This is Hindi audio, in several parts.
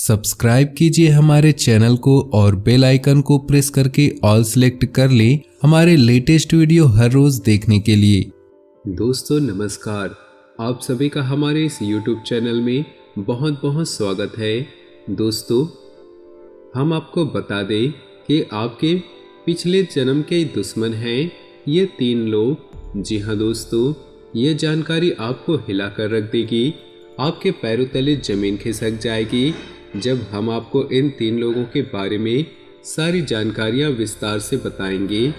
सब्सक्राइब कीजिए हमारे चैनल को और बेल आइकन को प्रेस करके ऑल सेलेक्ट कर लें हमारे लेटेस्ट वीडियो हर रोज देखने के लिए। दोस्तों नमस्कार, आप सभी का हमारे इस YouTube चैनल में बहुत बहुत स्वागत है। दोस्तों हम आपको बता दें कि आपके पिछले जन्म के दुश्मन हैं ये 3 लोग। जी हाँ दोस्तों, ये जानकारी आपको हिला कर रख देगी, आपके पैरों तले जमीन खिसक जाएगी जब हम आपको इन 3 लोगों के बारे में सारी जानकारियां विस्तार से बताएंगे।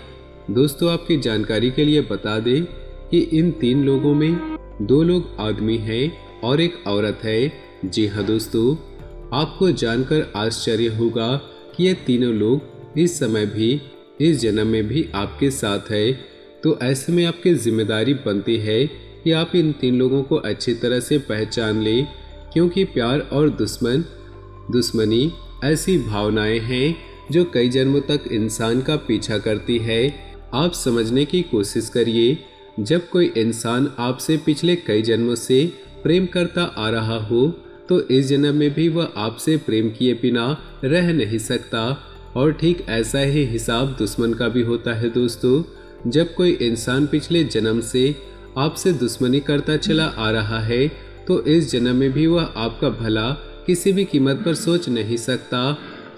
दोस्तों आपकी जानकारी के लिए बता दें कि इन 3 लोगों में 2 लोग आदमी हैं और एक औरत है। जी हाँ दोस्तों, आपको जानकर आश्चर्य होगा कि ये तीनों लोग इस समय भी, इस जन्म में भी आपके साथ है। तो ऐसे में आपकी जिम्मेदारी बनती है कि आप इन 3 लोगों को अच्छी तरह से पहचान लें, क्योंकि प्यार और दुश्मनी ऐसी भावनाएं हैं जो कई जन्मों तक इंसान का पीछा करती है। आप समझने की कोशिश करिए, जब कोई इंसान आपसे पिछले कई जन्मों से प्रेम करता आ रहा हो तो इस जन्म में भी वह आपसे प्रेम किए बिना रह नहीं सकता। और ठीक ऐसा ही हिसाब दुश्मन का भी होता है। दोस्तों जब कोई इंसान पिछले जन्म से आपसे दुश्मनी करता चला आ रहा है तो इस जन्म में भी वह आपका भला किसी भी कीमत पर सोच नहीं सकता।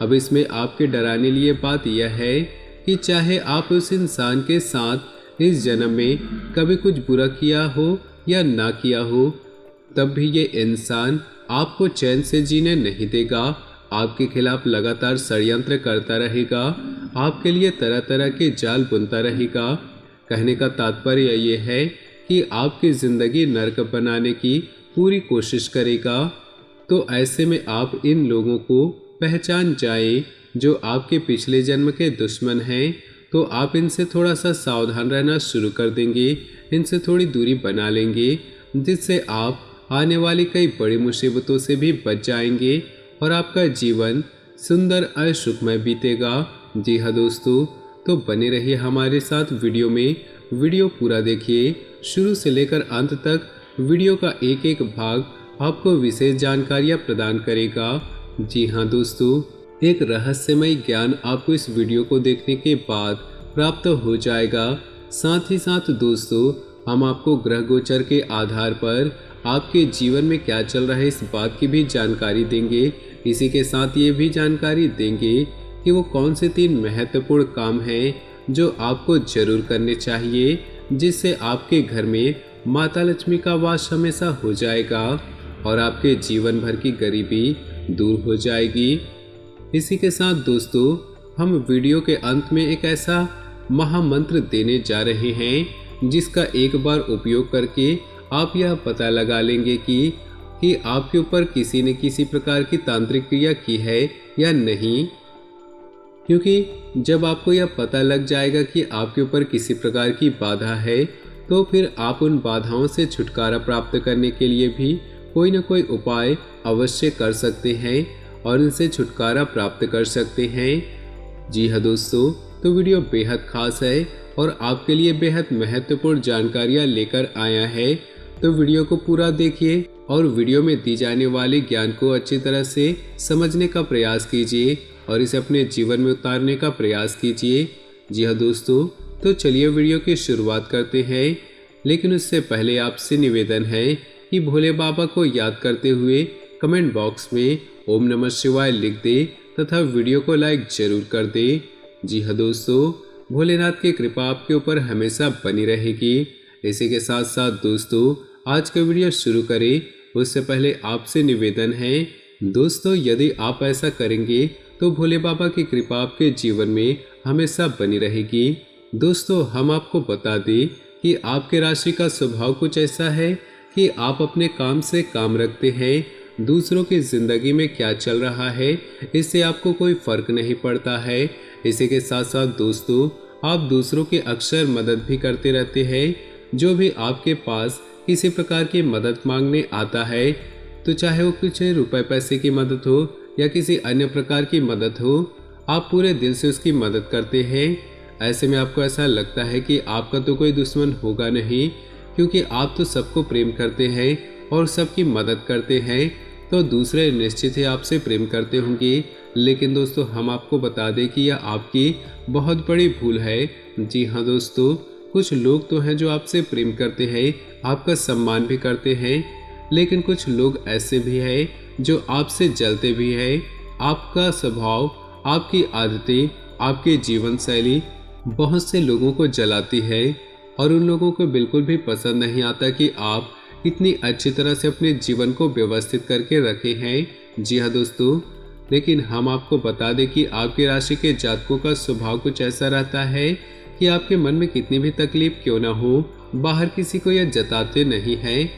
अब इसमें आपके डराने लिए बात यह है कि चाहे आप उस इंसान के साथ इस जन्म में कभी कुछ बुरा किया हो या ना किया हो, तब भी ये इंसान आपको चैन से जीने नहीं देगा। आपके खिलाफ लगातार षड्यंत्र करता रहेगा, आपके लिए तरह तरह के जाल बुनता रहेगा। कहने का तात्पर्य ये है कि आपकी ज़िंदगी नर्क बनाने की पूरी कोशिश करेगा। तो ऐसे में आप इन लोगों को पहचान जाएं जो आपके पिछले जन्म के दुश्मन हैं, तो आप इनसे थोड़ा सा सावधान रहना शुरू कर देंगे, इनसे थोड़ी दूरी बना लेंगे, जिससे आप आने वाली कई बड़ी मुसीबतों से भी बच जाएंगे और आपका जीवन सुंदर और सुखमय बीतेगा। जी हाँ दोस्तों, तो बने रहिए हमारे साथ वीडियो में। वीडियो पूरा देखिए, शुरू से लेकर अंत तक वीडियो का एक एक भाग आपको विशेष जानकारियाँ प्रदान करेगा। जी हाँ दोस्तों, एक रहस्यमय ज्ञान आपको इस वीडियो को देखने के बाद प्राप्त हो जाएगा। साथ ही साथ दोस्तों हम आपको ग्रह गोचर के आधार पर आपके जीवन में क्या चल रहा है इस बात की भी जानकारी देंगे। इसी के साथ ये भी जानकारी देंगे कि वो कौन से 3 महत्वपूर्ण काम हैं जो आपको जरूर करने चाहिए, जिससे आपके घर में माता लक्ष्मी का वास हमेशा हो जाएगा और आपके जीवन भर की गरीबी दूर हो जाएगी। इसी के साथ दोस्तों हम वीडियो के अंत में एक ऐसा महामंत्र देने जा रहे हैं जिसका एक बार उपयोग करके आप यह पता लगा लेंगे कि आपके ऊपर किसी ने किसी प्रकार की तांत्रिक क्रिया की है या नहीं। क्योंकि जब आपको यह पता लग जाएगा कि आपके ऊपर किसी प्रकार की बाधा है, तो फिर आप उन बाधाओं से छुटकारा प्राप्त करने के लिए भी कोई न कोई उपाय अवश्य कर सकते हैं और इनसे छुटकारा प्राप्त कर सकते हैं। जी हाँ दोस्तों, तो वीडियो बेहद खास है और आपके लिए बेहद महत्वपूर्ण जानकारियाँ लेकर आया है। तो वीडियो को पूरा देखिए और वीडियो में दी जाने वाले ज्ञान को अच्छी तरह से समझने का प्रयास कीजिए और इसे अपने जीवन में उतारने का प्रयास कीजिए। जी हाँ दोस्तों, तो चलिए वीडियो की शुरुआत करते हैं। लेकिन उससे पहले आपसे निवेदन है कि भोले बाबा को याद करते हुए कमेंट बॉक्स में ओम नमः शिवाय लिख दे तथा वीडियो को लाइक जरूर कर दे। जी हाँ दोस्तों, भोलेनाथ की कृपा आपके ऊपर हमेशा बनी रहेगी। इसी के साथ साथ दोस्तों आज का वीडियो शुरू करें उससे पहले आपसे निवेदन है दोस्तों, यदि आप ऐसा करेंगे तो भोले बाबा की कृपा आपके जीवन में हमेशा बनी रहेगी। दोस्तों हम आपको बता दें कि आपके राशि का स्वभाव कुछ ऐसा है कि आप अपने काम से काम रखते हैं, दूसरों की जिंदगी में क्या चल रहा है इससे आपको कोई फर्क नहीं पड़ता है। इसी के साथ साथ दोस्तों आप दूसरों की अक्सर मदद भी करते रहते हैं। जो भी आपके पास किसी प्रकार की मदद मांगने आता है, तो चाहे वो कुछ रुपए पैसे की मदद हो या किसी अन्य प्रकार की मदद हो, आप पूरे दिल से उसकी मदद करते हैं। ऐसे में आपको ऐसा लगता है कि आपका तो कोई दुश्मन होगा नहीं, क्योंकि आप तो सबको प्रेम करते हैं और सबकी मदद करते हैं। तो दूसरे निश्चित ही आपसे प्रेम करते होंगे। लेकिन दोस्तों हम आपको बता दें कि यह आपकी बहुत बड़ी भूल है। जी हाँ दोस्तों, कुछ लोग तो हैं जो आपसे प्रेम करते हैं, आपका सम्मान भी करते हैं, लेकिन कुछ लोग ऐसे भी हैं जो आपसे जलते भी हैं। आपका स्वभाव, आपकी आदतें, आपकी जीवन शैली बहुत से लोगों को जलाती है और उन लोगों को बिल्कुल भी पसंद नहीं आता कि आप इतनी अच्छी तरह से अपने जीवन को व्यवस्थित करके रखे हैं। जी हाँ दोस्तों, लेकिन हम आपको बता दें कि आपकी राशि के जातकों का स्वभाव कुछ ऐसा रहता है कि आपके मन में कितनी भी तकलीफ क्यों ना हो, बाहर किसी को यह जताते नहीं हैं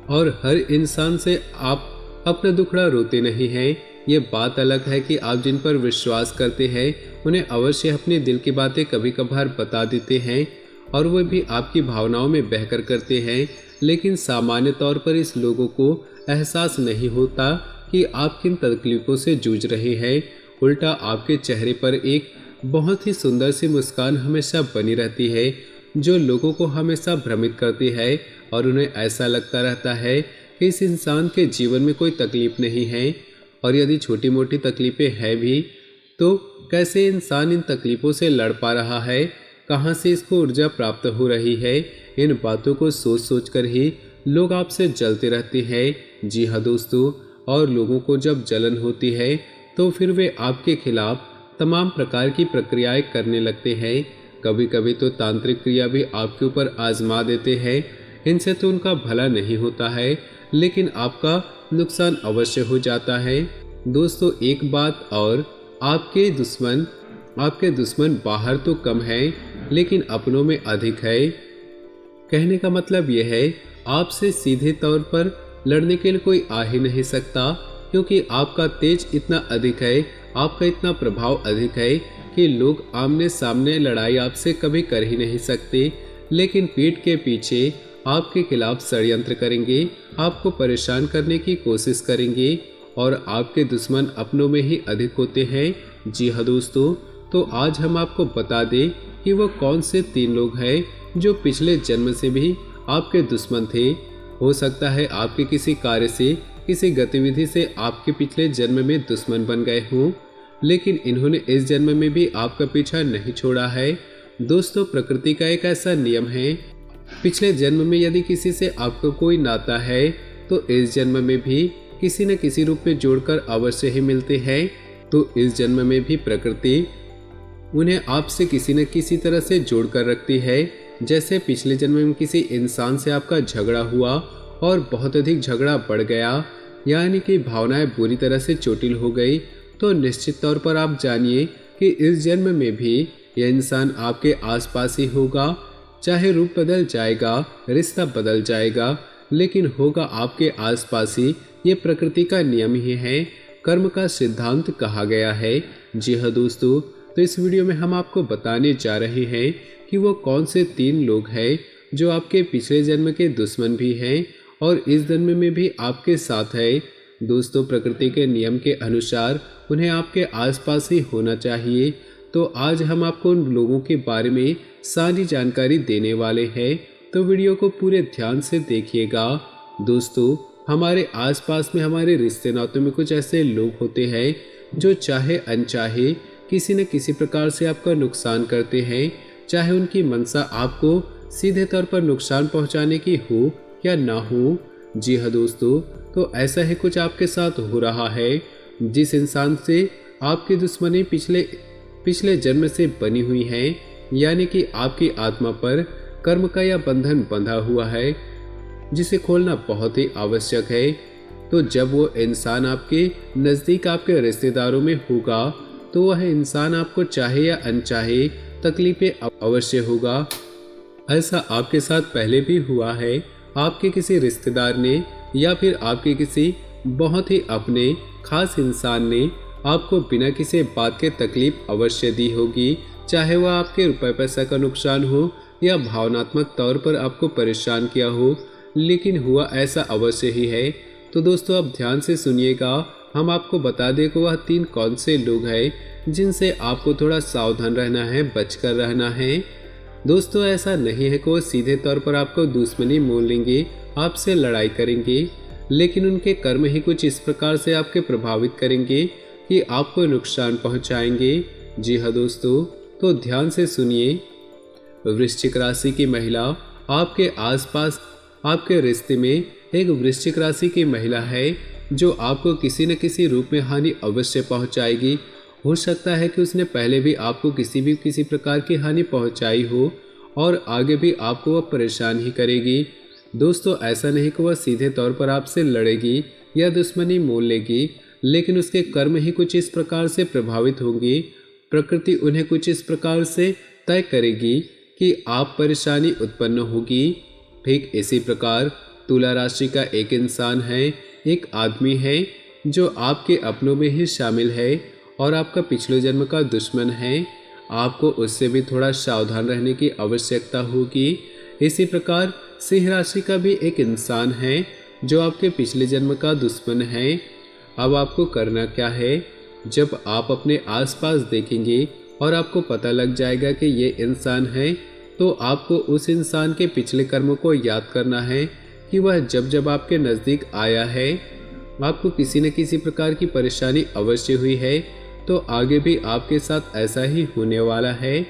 और हर इंसान से आप अपना दुखड़ा रोते नहीं हैं। ये बात अलग है कि आप जिन पर विश्वास करते हैं उन्हें अवश्य अपने दिल की बातें कभी कभार बता देते हैं और वो भी आपकी भावनाओं में बहकर करते हैं। लेकिन सामान्य तौर पर इस लोगों को एहसास नहीं होता कि आप किन तकलीफों से जूझ रहे हैं। उल्टा आपके चेहरे पर एक बहुत ही सुंदर सी मुस्कान हमेशा बनी रहती है जो लोगों को हमेशा भ्रमित करती है और उन्हें ऐसा लगता रहता है कि इस इंसान के जीवन में कोई तकलीफ नहीं है, और यदि छोटी मोटी तकलीफें हैं भी तो कैसे इंसान इन तकलीफों से लड़ पा रहा है, कहाँ से इसको ऊर्जा प्राप्त हो रही है। इन बातों को सोच सोच कर ही लोग आपसे जलते रहते हैं। जी हाँ दोस्तों, और लोगों को जब जलन होती है तो फिर वे आपके खिलाफ तमाम प्रकार की प्रक्रियाएं करने लगते हैं। कभी कभी तो तांत्रिक क्रिया भी आपके ऊपर आजमा देते हैं। इनसे तो उनका भला नहीं होता है, लेकिन आपका नुकसान अवश्य हो जाता है। दोस्तों एक बात और, आपके दुश्मन बाहर तो कम हैं लेकिन अपनों में अधिक है। कहने का मतलब यह है आपसे सीधे तौर पर लड़ने के लिए कोई आ ही नहीं सकता, क्योंकि आपका तेज इतना अधिक है, आपका इतना प्रभाव अधिक है कि लोग आमने सामने लड़ाई आपसे कभी कर ही नहीं सकते, लेकिन पीठ के पीछे आपके खिलाफ षड्यंत्र करेंगे, आपको परेशान करने की कोशिश करेंगे और आपके दुश्मन अपनों में ही अधिक होते हैं। जी हाँ दोस्तों, तो आज हम आपको बता दें कि वो कौन से 3 लोग हैं जो पिछले जन्म से भी आपके दुश्मन थे। हो सकता है आपके किसी कार्य से, किसी गतिविधि से आपके पिछले जन्म में दुश्मन बन गए हों, लेकिन इन्होंने इस जन्म में भी आपका पीछा नहीं छोड़ा है। दोस्तों प्रकृति का एक ऐसा नियम है, पिछले जन्म में यदि किसी से आपका कोई नाता है तो इस जन्म में भी किसी न किसी रूप में जोड़कर अवश्य ही मिलते हैं। तो इस जन्म में भी प्रकृति उन्हें आपसे किसी न किसी तरह से जोड़कर रखती है। जैसे पिछले जन्म में किसी इंसान से आपका झगड़ा हुआ और बहुत अधिक झगड़ा बढ़ गया, यानी कि भावनाएं बुरी तरह से चोटिल हो गई, तो निश्चित तौर पर आप जानिए कि इस जन्म में भी यह इंसान आपके आसपास ही होगा। चाहे रूप बदल जाएगा, रिश्ता बदल जाएगा, लेकिन होगा आपके आसपास ही। ये प्रकृति का नियम ही है, कर्म का सिद्धांत कहा गया है। जी हाँ दोस्तों, तो इस वीडियो में हम आपको बताने जा रहे हैं कि वो कौन से 3 लोग हैं जो आपके पिछले जन्म के दुश्मन भी हैं और इस जन्म में भी आपके साथ है। दोस्तों प्रकृति के नियम के अनुसार उन्हें आपके आसपास ही होना चाहिए। तो आज हम आपको उन लोगों के बारे में सारी जानकारी देने वाले हैं, तो वीडियो को पूरे ध्यान से देखिएगा। दोस्तों हमारे आसपास में, हमारे रिश्ते नातों में कुछ ऐसे लोग होते हैं जो चाहे अनचाहे किसी न किसी प्रकार से आपका नुकसान करते हैं, चाहे उनकी मंशा आपको सीधे तौर पर नुकसान पहुंचाने की हो या ना हो। जी हाँ दोस्तों, तो ऐसा ही कुछ आपके साथ हो रहा है। जिस इंसान से आपकी दुश्मनी पिछले जन्म से बनी हुई है, यानी कि आपकी आत्मा पर कर्म का यह बंधन बंधा हुआ है जिसे खोलना बहुत ही आवश्यक है। तो जब वो इंसान आपके नज़दीक आपके रिश्तेदारों में होगा तो वह इंसान आपको चाहे या अनचाहे तकलीफें अवश्य होगा। ऐसा आपके साथ पहले भी हुआ है। आपके किसी रिश्तेदार ने या फिर आपके किसी बहुत ही अपने खास इंसान ने आपको बिना किसी बात के तकलीफ अवश्य दी होगी, चाहे वह आपके रुपए पैसा का नुकसान हो या भावनात्मक तौर पर आपको परेशान किया हो, लेकिन हुआ ऐसा अवश्य ही है। तो दोस्तों आप ध्यान से सुनिएगा, हम आपको बता दें कि वह 3 कौन से लोग हैं जिनसे आपको थोड़ा सावधान रहना है, बचकर रहना है। दोस्तों ऐसा नहीं है कि वो सीधे तौर पर आपको दुश्मनी मोल लेंगे, आपसे लड़ाई करेंगे। लेकिन उनके कर्म ही कुछ इस प्रकार से आपके प्रभावित करेंगे कि आपको नुकसान पहुंचाएंगे। जी हाँ दोस्तों, तो ध्यान से सुनिए। वृश्चिक राशि की महिला आपके आसपास आपके रिश्ते में एक वृश्चिक राशि की महिला है जो आपको किसी न किसी रूप में हानि अवश्य पहुंचाएगी। हो सकता है कि उसने पहले भी आपको किसी प्रकार की हानि पहुंचाई हो और आगे भी आपको वह परेशान ही करेगी। दोस्तों, ऐसा नहीं कि वह सीधे तौर पर आपसे लड़ेगी या दुश्मनी मोल लेगी, लेकिन उसके कर्म ही कुछ इस प्रकार से प्रभावित होंगे, प्रकृति उन्हें कुछ इस प्रकार से तय करेगी कि आप परेशानी उत्पन्न होगी। ठीक इसी प्रकार तुला राशि का एक इंसान है, एक आदमी है जो आपके अपनों में ही शामिल है और आपका पिछले जन्म का दुश्मन है। आपको उससे भी थोड़ा सावधान रहने की आवश्यकता होगी। इसी प्रकार सिंह राशि का भी एक इंसान है जो आपके पिछले जन्म का दुश्मन है। अब आपको करना क्या है, जब आप अपने आसपास देखेंगे और आपको पता लग जाएगा कि ये इंसान है, तो आपको उस इंसान के पिछले कर्मों को याद करना है कि वह जब जब आपके नज़दीक आया है, आपको किसी न किसी प्रकार की परेशानी अवश्य हुई है, तो आगे भी आपके साथ ऐसा ही होने वाला है।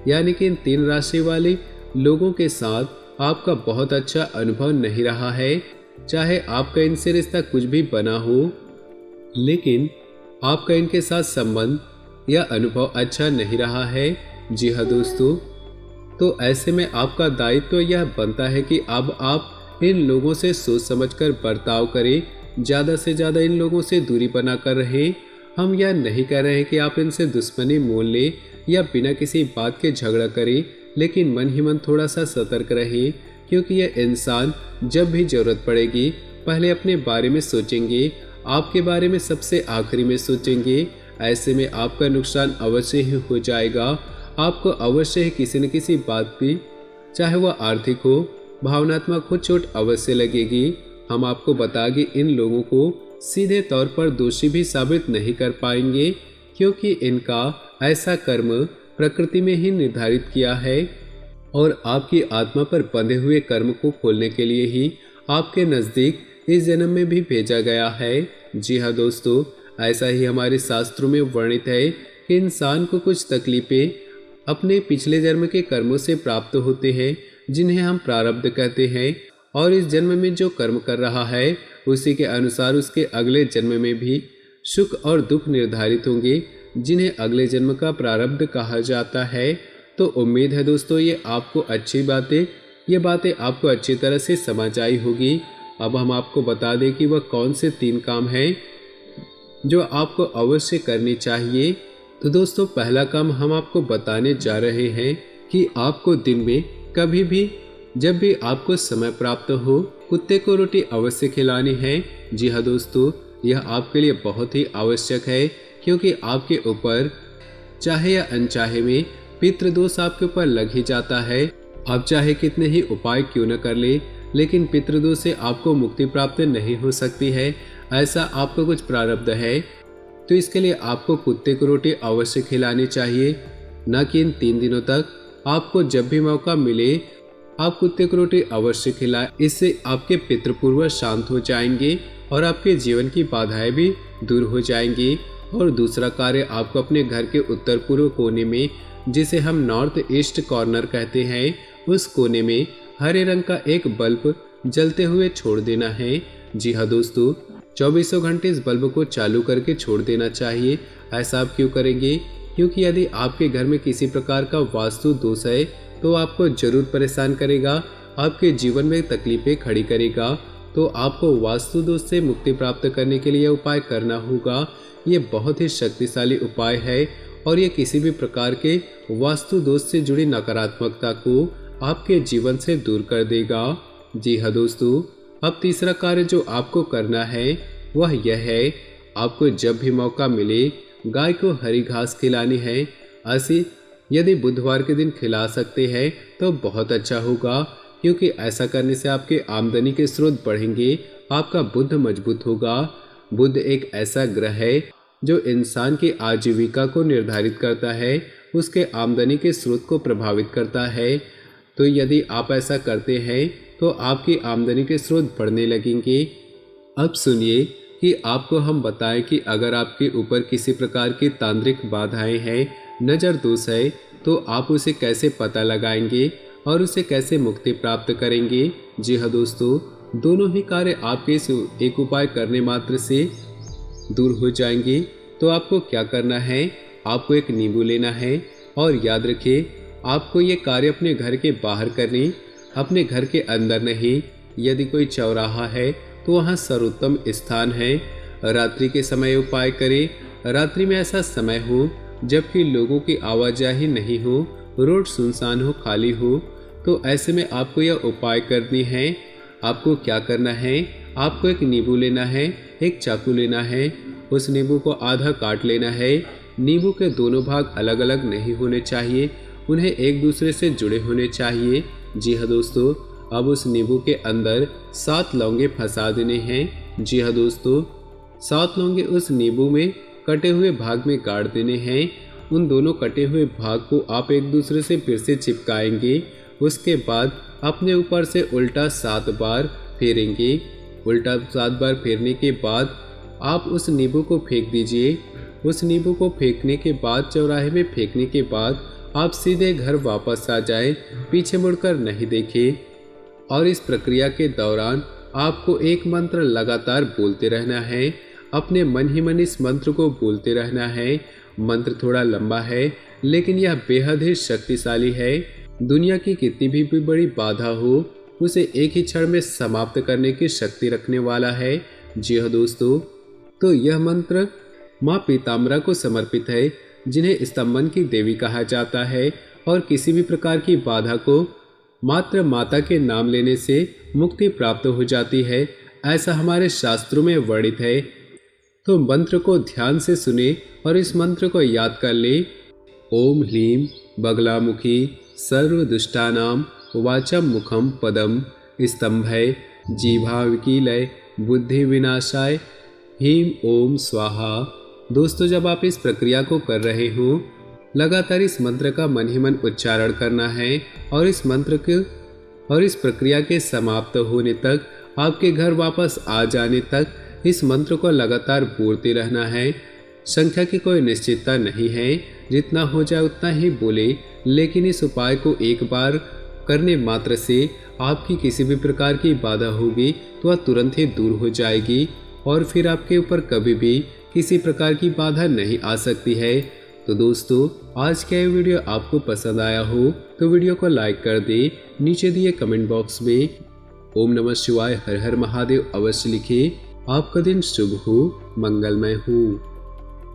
यानी कि इन 3 राशि वाले लोगों के साथ आपका बहुत अच्छा अनुभव नहीं रहा है। चाहे आपका इनसे रिश्ता कुछ भी बना हो, लेकिन आपका इनके साथ संबंध या अनुभव अच्छा नहीं रहा है। जी हाँ दोस्तों, तो ऐसे में आपका दायित्व तो यह बनता है कि अब आप इन लोगों से सोच समझकर बर्ताव करें, ज़्यादा से ज़्यादा इन लोगों से दूरी बनाकर रहें। हम यह नहीं कह रहे हैं कि आप इनसे दुश्मनी मोल लें या बिना किसी बात के झगड़ा करें, लेकिन मन ही मन थोड़ा सा सतर्क रहें, क्योंकि यह इंसान जब भी ज़रूरत पड़ेगी पहले अपने बारे में सोचेंगे, आपके बारे में सबसे आखिरी में सोचेंगे। ऐसे में आपका नुकसान अवश्य ही हो जाएगा। आपको अवश्य ही किसी न किसी बात की, चाहे वह आर्थिक हो, भावनात्मक हो, चोट अवश्य लगेगी। हम आपको बता कि इन लोगों को सीधे तौर पर दोषी भी साबित नहीं कर पाएंगे, क्योंकि इनका ऐसा कर्म प्रकृति में ही निर्धारित किया है और आपकी आत्मा पर बंधे हुए कर्म को खोलने के लिए ही आपके नज़दीक इस जन्म में भी भेजा गया है। जी हाँ दोस्तों, ऐसा ही हमारे शास्त्रों में वर्णित है कि इंसान को कुछ तकलीफें अपने पिछले जन्म के कर्मों से प्राप्त होते हैं, जिन्हें हम प्रारब्ध कहते हैं, और इस जन्म में जो कर्म कर रहा है उसी के अनुसार उसके अगले जन्म में भी सुख और दुख निर्धारित होंगे, जिन्हें अगले जन्म का प्रारब्ध कहा जाता है। तो उम्मीद है दोस्तों ये बातें आपको अच्छी तरह से समझ आई होगी। अब हम आपको बता दें कि वह कौन से 3 काम हैं जो आपको अवश्य करनी चाहिए। तो दोस्तों, पहला काम हम आपको बताने जा रहे हैं कि आपको दिन में कभी भी जब भी आपको समय प्राप्त हो, कुत्ते को रोटी अवश्य खिलानी है। जी हाँ दोस्तों, यह आपके लिए बहुत ही आवश्यक है, क्योंकि आपके ऊपर चाहे या अनचाहे में पितृदोष आपके ऊपर लग ही जाता है। आप चाहे कितने ही उपाय क्यों न कर ले, लेकिन पितृदोष से आपको मुक्ति प्राप्त नहीं हो सकती है। ऐसा आपको कुछ प्रारब्ध है, तो इसके लिए आपको कुत्ते को रोटी अवश्य खिलानी चाहिए। न कि इन 3 दिनों तक, आपको जब भी मौका मिले आप कुत्ते को रोटी अवश्य खिलाएं। इससे आपके पितृपूर्वज शांत हो जाएंगे और आपके जीवन की बाधाएं भी दूर हो जाएंगी। और दूसरा कार्य, आपको अपने घर के उत्तर पूर्व कोने में, जिसे हम नॉर्थ ईस्ट कॉर्नर कहते हैं, उस कोने में हरे रंग का एक बल्ब जलते हुए छोड़ देना है। जी हाँ दोस्तों, 24 घंटे इस बल्ब को चालू करके छोड़ देना चाहिए। ऐसा आप क्यों करेंगे? क्योंकि यदि आपके घर में किसी प्रकार का वास्तु दोष है तो आपको जरूर परेशान करेगा, आपके जीवन में तकलीफें खड़ी करेगा। तो आपको वास्तु दोष से मुक्ति प्राप्त करने के लिए उपाय करना होगा। ये बहुत ही शक्तिशाली उपाय है और ये किसी भी प्रकार के वास्तु दोष से जुड़ी नकारात्मकता को आपके जीवन से दूर कर देगा। जी हाँ दोस्तों, अब तीसरा कार्य जो आपको करना है वह यह है, आपको जब भी मौका मिले गाय को हरी घास खिलानी है। ऐसी यदि बुधवार के दिन खिला सकते हैं तो बहुत अच्छा होगा, क्योंकि ऐसा करने से आपके आमदनी के स्रोत बढ़ेंगे, आपका बुद्ध मजबूत होगा। बुध एक ऐसा ग्रह है जो इंसान की आजीविका को निर्धारित करता है, उसके आमदनी के स्रोत को प्रभावित करता है। तो यदि आप ऐसा करते हैं तो आपकी आमदनी के स्रोत बढ़ने लगेंगे। अब सुनिए कि आपको हम बताएं कि अगर आपके ऊपर किसी प्रकार की तांत्रिक बाधाएं हैं, नज़र दोष है, तो आप उसे कैसे पता लगाएंगे और उसे कैसे मुक्ति प्राप्त करेंगे। जी हाँ दोस्तों, दोनों ही कार्य आपके इस एक उपाय करने मात्र से दूर हो जाएंगे। तो आपको क्या करना है, आपको एक नींबू लेना है और याद रखिए आपको ये कार्य अपने घर के बाहर करने, अपने घर के अंदर नहीं। यदि कोई चौराहा है तो वहाँ सर्वोत्तम स्थान है। रात्रि के समय उपाय करें। रात्रि में ऐसा समय हो जबकि लोगों की आवाजाही नहीं हो, रोड सुनसान हो, खाली हो, तो ऐसे में आपको यह उपाय करनी है। आपको क्या करना है, आपको एक नींबू लेना है, एक चाकू लेना है, उस नींबू को आधा काट लेना है। नींबू के दोनों भाग अलग अलग नहीं होने चाहिए, उन्हें एक दूसरे से जुड़े होने चाहिए। जी हाँ दोस्तों, अब उस नींबू के अंदर 7 लौंगे फंसा देने हैं। जी हाँ दोस्तों, 7 लौंगे उस नींबू में कटे हुए भाग में गाड़ देने हैं। उन दोनों कटे हुए भाग को आप एक दूसरे से फिर से चिपकाएंगे। उसके बाद अपने ऊपर से उल्टा 7 बार फेरेंगे। उल्टा 7 बार फेरने के बाद आप उस नींबू को फेंक दीजिए। उस नींबू को फेंकने के बाद, चौराहे में फेंकने के बाद आप सीधे घर वापस आ जाए, पीछे मुड़कर नहीं देखें। और इस प्रक्रिया के दौरान आपको एक मंत्र लगातार बोलते रहना है। अपने मन ही मन इस मंत्र को बोलते रहना है। मंत्र थोड़ा लंबा है लेकिन यह बेहद ही शक्तिशाली है। दुनिया की कितनी भी बड़ी बाधा हो, उसे एक ही क्षण में समाप्त करने की शक्ति रखने वाला है। जी हाँ दोस्तों, तो यह मंत्र माँ पीताम्बरा को समर्पित है, जिन्हें स्तंभन की देवी कहा जाता है, और किसी भी प्रकार की बाधा को मात्र माता के नाम लेने से मुक्ति प्राप्त हो जाती है, ऐसा हमारे शास्त्रों में वर्णित है। तो मंत्र को ध्यान से सुने और इस मंत्र को याद कर ले। ओम ह्लीं बगलामुखी सर्वदुष्टानां वाचम मुखम पदम स्तंभय जीभाविकीलय बुद्धि विनाशाय ह्रीं ओम स्वाहा। दोस्तों, जब आप इस प्रक्रिया को कर रहे हो, लगातार इस मंत्र का मन ही मन उच्चारण करना है और इस मंत्र के और इस प्रक्रिया के समाप्त होने तक, आपके घर वापस आ जाने तक इस मंत्र को लगातार बोलते रहना है। संख्या की कोई निश्चितता नहीं है, जितना हो जाए उतना ही बोले, लेकिन इस उपाय को एक बार करने मात्र से आपकी किसी भी प्रकार की बाधा होगी तो वह तुरंत ही दूर हो जाएगी और फिर आपके ऊपर कभी भी किसी प्रकार की बाधा नहीं आ सकती है। तो दोस्तों, आज का ये वीडियो आपको पसंद आया हो तो वीडियो को लाइक कर दे। नीचे दिए कमेंट बॉक्स में ओम नमः शिवाय, हर हर महादेव अवश्य लिखें। आपका दिन शुभ हो, मंगलमय हो।